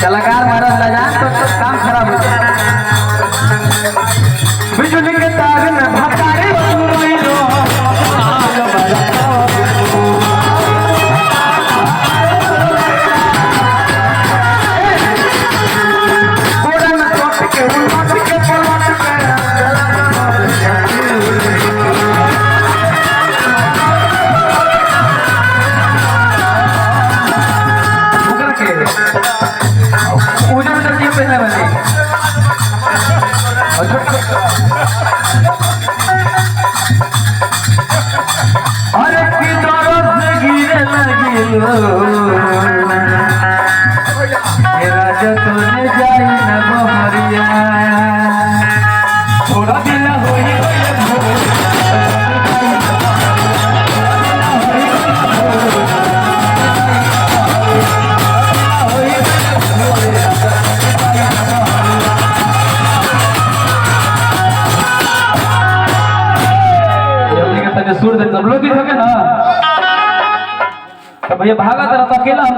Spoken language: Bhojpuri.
कलाकार महाराज लजान तो काम खराब हो जाए। बिजली के तार में भटकारे पहले बने अरे की तरफ से गिरे लगी राजा तोने जाई न बहरिया थोड़ा दिल होई सूर दे सब लोग हो गए ना तो भैया भागा तरह अकेला हम